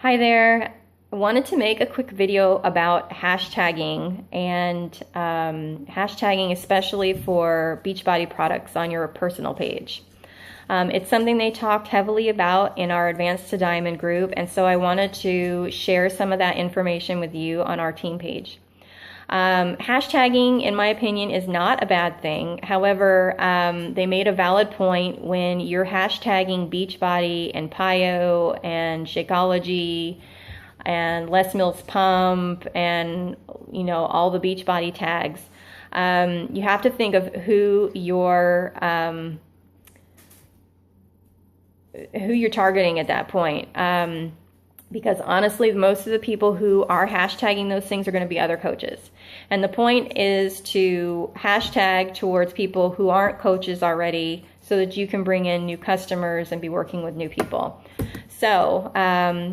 Hi there. I wanted to make a quick video about hashtagging and hashtagging especially for Beachbody products on your personal page. It's something they talked heavily about in our Advanced to Diamond group, and so I wanted to share some of that information with you on our team page. Hashtagging, in my opinion, is not a bad thing. However, they made a valid point when you're hashtagging Beachbody and PiYo and Shakeology and Les Mills Pump and, all the Beachbody tags. You have to think of who you're targeting at that point. Because honestly, most of the people who are hashtagging those things are going to be other coaches. And the point is to hashtag towards people who aren't coaches already so that you can bring in new customers and be working with new people. So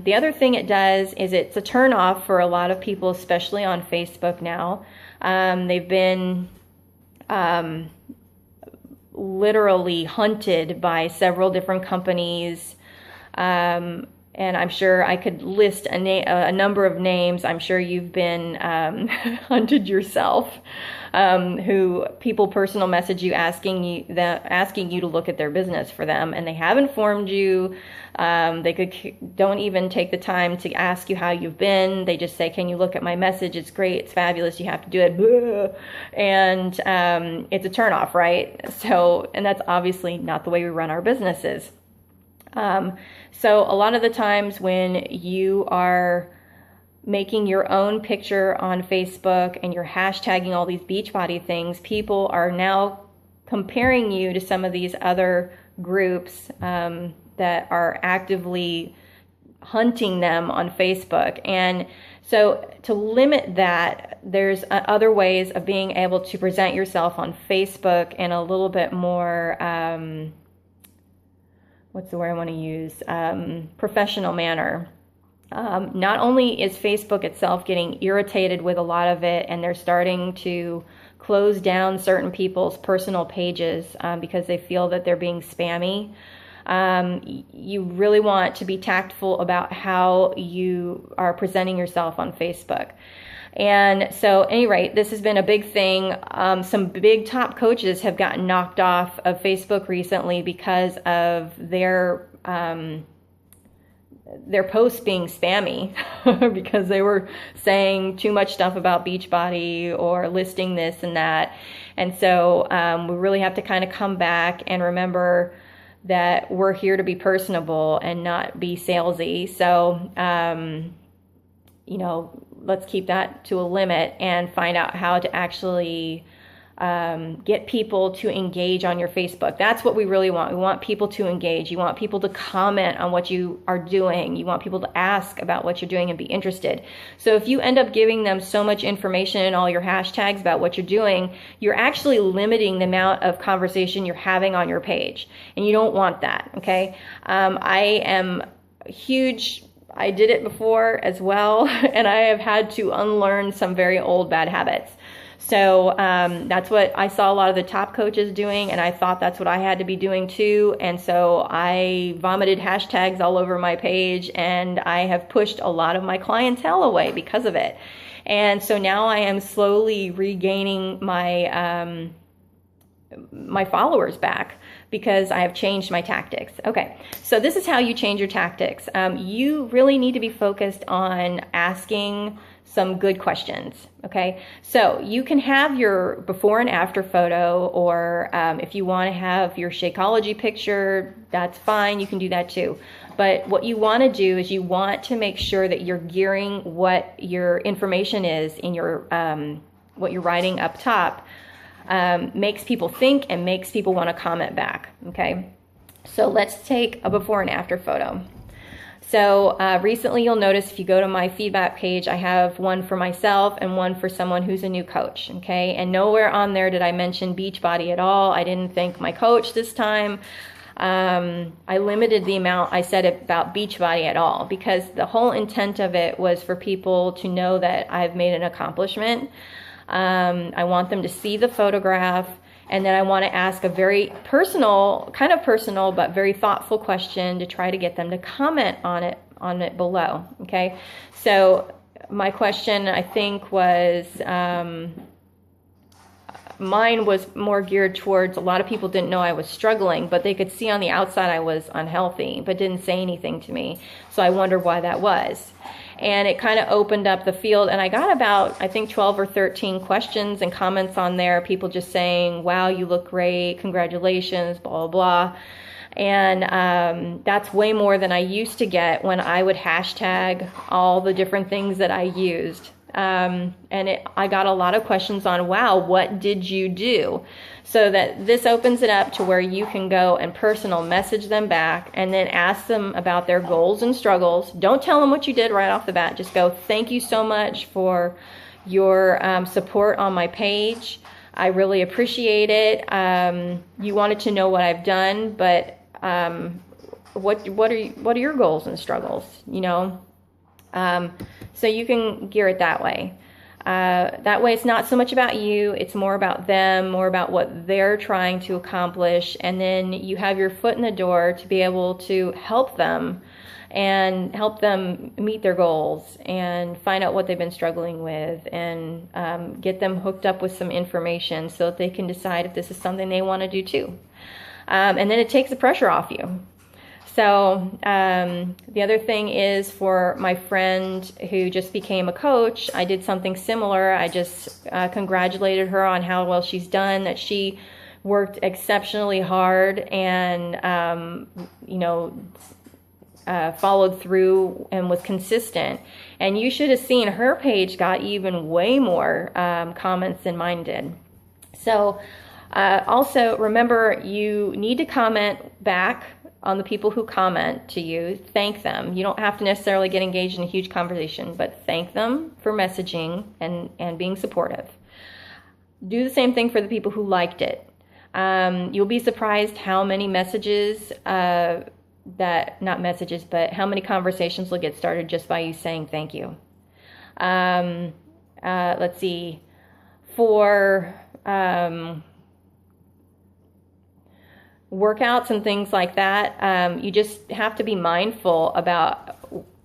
the other thing it does is it's a turnoff for a lot of people, especially on Facebook now. They've been literally hunted by several different companies. And I'm sure I could list a number of names. I'm sure you've been hunted yourself, who people personal message you asking you to look at their business for them, and they have informed you. They don't even take the time to ask you how you've been. They just say, "Can you look at my message? It's great. It's fabulous. You have to do it." And it's a turnoff, right? So, and that's obviously not the way we run our businesses. So a lot of the times when you are making your own picture on Facebook and you're hashtagging all these Beachbody things, people are now comparing you to some of these other groups that are actively hunting them on Facebook. And so to limit that, there's other ways of being able to present yourself on Facebook in a little bit more what's the word I want to use? Professional manner. Not only is Facebook itself getting irritated with a lot of it, and they're starting to close down certain people's personal pages because they feel that they're being spammy. You really want to be tactful about how you are presenting yourself on Facebook. And so, at any rate, this has been a big thing. Some big top coaches have gotten knocked off of Facebook recently because of their posts being spammy because they were saying too much stuff about Beachbody or listing this and that. And so we really have to kind of come back and remember that we're here to be personable and not be salesy. So, let's keep that to a limit and find out how to actually get people to engage on your Facebook. That's what we really want. We want people to engage. You want people to comment on what you are doing. You want people to ask about what you're doing and be interested. So if you end up giving them so much information in all your hashtags about what you're doing, you're actually limiting the amount of conversation you're having on your page. And you don't want that, okay? I am huge. I did it before as well, and I have had to unlearn some very old bad habits. So that's what I saw a lot of the top coaches doing, and I thought that's what I had to be doing too. And so I vomited hashtags all over my page, and I have pushed a lot of my clientele away because of it. And so now I am slowly regaining my my followers back because I have changed my tactics. Okay, so this is how you change your tactics. You really need to be focused on asking some good questions, okay? So you can have your before and after photo, or if you want to have your Shakeology picture, that's fine, you can do that too. But what you want to do is you want to make sure that you're gearing what your information is in your, what you're writing up top, makes people think and makes people want to comment back, okay? So let's take a before and after photo. So recently you'll notice if you go to my feedback page, I have one for myself and one for someone who's a new coach, okay? And nowhere on there did I mention Beachbody at all. I didn't thank my coach this time. I limited the amount I said about Beachbody at all because the whole intent of it was for people to know that I've made an accomplishment. I want them to see the photograph And then I want to ask a very personal, kind of personal, but very thoughtful question to try to get them to comment on it below. Okay. So my question, I think, was, mine was more geared towards, a lot of people didn't know I was struggling, but they could see on the outside I was unhealthy, but didn't say anything to me. So I wondered why that was. And it kind of opened up the field, and I got about, I think, 12 or 13 questions and comments on there. People just saying, wow, you look great, congratulations, blah, blah, blah. And that's way more than I used to get when I would hashtag all the different things that I used. I got a lot of questions on, wow, what did you do? So that this opens it up to where you can go and personal message them back and then ask them about their goals and struggles. Don't tell them what you did right off the bat. Just go, thank you so much for your support on my page. I really appreciate it. You wanted to know what I've done, but what are your goals and struggles, you know? So you can gear it that way. That way it's not so much about you, it's more about them, more about what they're trying to accomplish, and then you have your foot in the door to be able to help them and help them meet their goals and find out what they've been struggling with, and get them hooked up with some information so that they can decide if this is something they want to do too. And then it takes the pressure off you. So the other thing is, for my friend who just became a coach, I did something similar. I just congratulated her on how well she's done, that she worked exceptionally hard and, followed through and was consistent. And you should have seen her page got even way more comments than mine did. So also remember, you need to comment back on the people who comment to you. Thank them. You don't have to necessarily get engaged in a huge conversation, but thank them for messaging and being supportive. Do the same thing for the people who liked it. You'll be surprised how many messages, not messages, but how many conversations will get started just by you saying thank you. Let's see. For workouts and things like that, you just have to be mindful about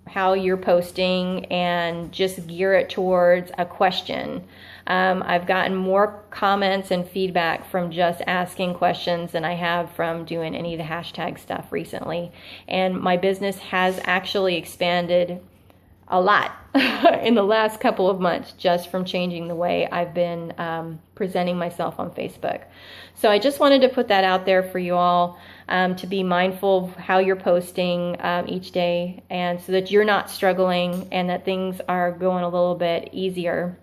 how you're posting and just gear it towards a question. I've gotten more comments and feedback from just asking questions than I have from doing any of the hashtag stuff recently. And my business has actually expanded a lot in the last couple of months just from changing the way I've been presenting myself on Facebook. So I just wanted to put that out there for you all, to be mindful of how you're posting each day, and so that you're not struggling and that things are going a little bit easier.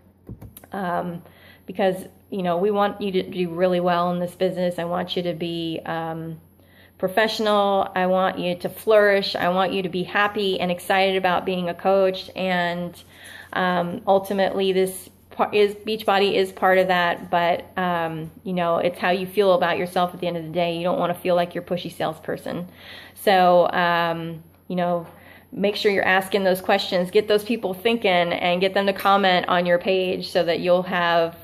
Because, you know, we want you to do really well in this business. I want you to be professional. I want you to flourish. I want you to be happy and excited about being a coach. And ultimately, Beachbody is part of that. But, it's how you feel about yourself at the end of the day. You don't want to feel like you're a pushy salesperson. So, make sure you're asking those questions. Get those people thinking and get them to comment on your page so that you'll have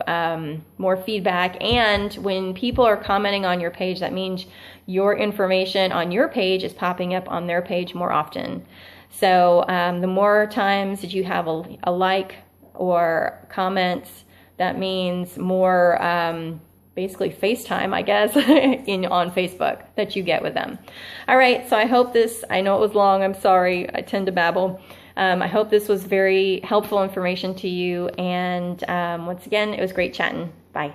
more feedback. And when people are commenting on your page, that means your information on your page is popping up on their page more often. So the more times that you have a like or comments, that means more basically FaceTime, I guess, on Facebook that you get with them. All right, so I hope I know it was long, I'm sorry, I tend to babble. I hope this was very helpful information to you, and once again, it was great chatting. Bye.